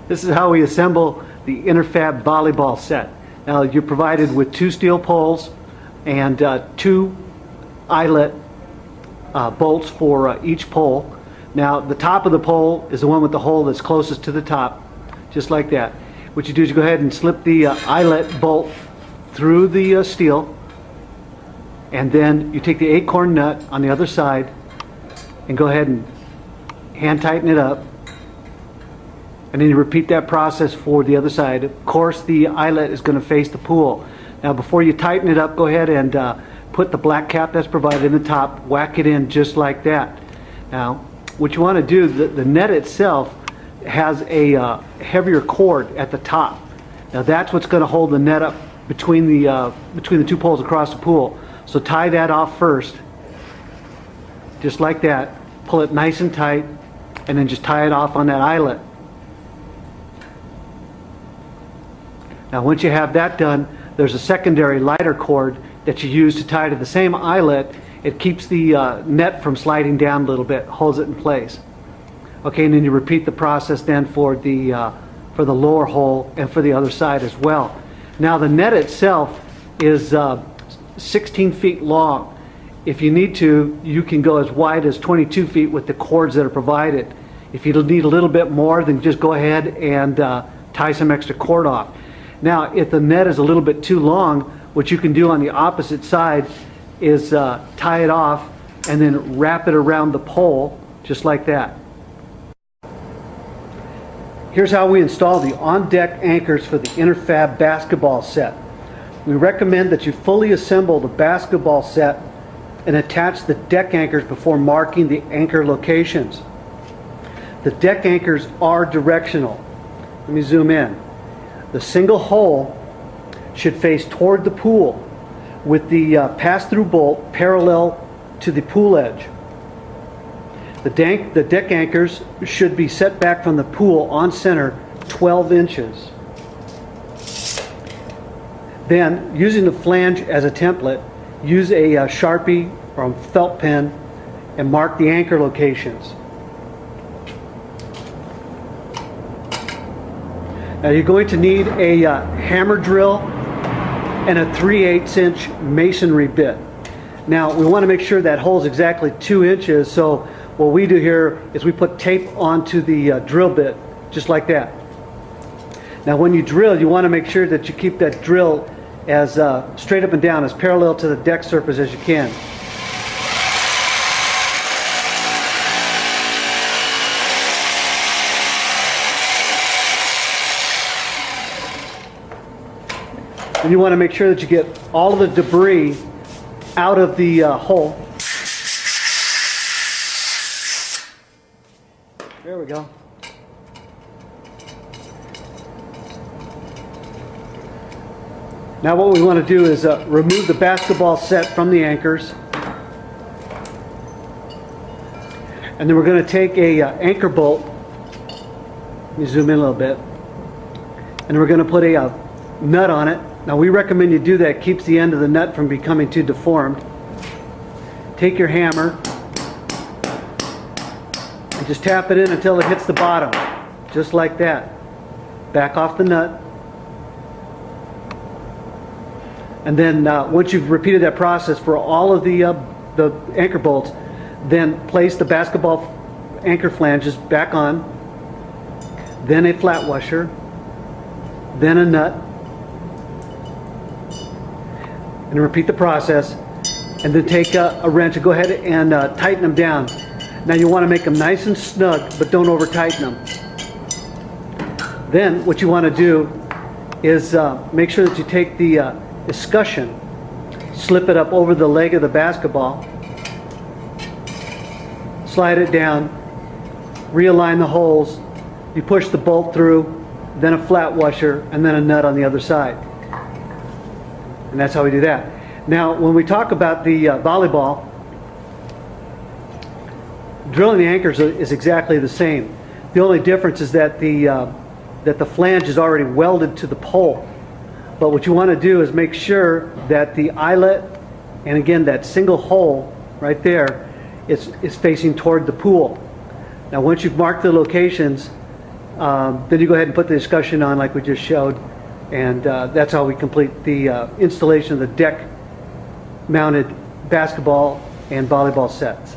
This is how we assemble the Interfab volleyball set. Now you're provided with 2 steel poles and 2 eyelet bolts for each pole. Now the top of the pole is the one with the hole that's closest to the top, just like that. What you do is you go ahead and slip the eyelet bolt through the steel, and then you take the acorn nut on the other side and go ahead and hand tighten it up, and then you repeat that process for the other side. Of course, the eyelet is going to face the pool. Now before you tighten it up, go ahead and put the black cap that's provided in the top, whack it in just like that. Now what you want to do, the net itself has a heavier cord at the top. Now that's what's going to hold the net up between the 2 poles across the pool. So tie that off first, just like that. Pull it nice and tight, and then just tie it off on that eyelet. Now once you have that done, there's a secondary lighter cord that you use to tie to the same eyelet. It keeps the net from sliding down a little bit, holds it in place. Okay, and then you repeat the process then for the lower hole and for the other side as well. Now the net itself is 16 feet long. If you need to, you can go as wide as 22 feet with the cords that are provided. If you need a little bit more, then just go ahead and tie some extra cord off. Now if the net is a little bit too long, what you can do on the opposite side is tie it off and then wrap it around the pole just like that. Here's how we install the on-deck anchors for the Interfab basketball set. We recommend that you fully assemble the basketball set and attach the deck anchors before marking the anchor locations. The deck anchors are directional. Let me zoom in. The single hole should face toward the pool with the pass-through bolt parallel to the pool edge. The deck anchors should be set back from the pool on center 12 inches. Then, using the flange as a template, use a Sharpie or a felt pen and mark the anchor locations. Now you're going to need a hammer drill and a 3/8 inch masonry bit. Now we want to make sure that hole's exactly 2 inches, so what we do here is we put tape onto the drill bit, just like that. Now when you drill, you want to make sure that you keep that drill as straight up and down, as parallel to the deck surface as you can. And you want to make sure that you get all of the debris out of the hole. There we go. Now what we want to do is remove the basketball set from the anchors. And then we're going to take a anchor bolt. Let me zoom in a little bit. And we're going to put a nut on it. Now we recommend you do that. It keeps the end of the nut from becoming too deformed. Take your hammer and just tap it in until it hits the bottom, just like that. Back off the nut. And then once you've repeated that process for all of the anchor bolts, then place the basketball anchor flanges back on, then a flat washer, then a nut, and repeat the process, and then take a wrench and go ahead and tighten them down. Now you want to make them nice and snug, but don't over tighten them. Then what you want to do is make sure that you take the escutcheon, slip it up over the leg of the basketball, slide it down, realign the holes, you push the bolt through, then a flat washer, and then a nut on the other side. And that's how we do that. Now when we talk about the volleyball, drilling the anchors is exactly the same. The only difference is that the flange is already welded to the pole. But what you want to do is make sure that the eyelet, and again that single hole right there, is facing toward the pool. Now once you've marked the locations, Then you go ahead and put the discussion on like we just showed, and that's how we complete the installation of the deck-mounted basketball and volleyball sets.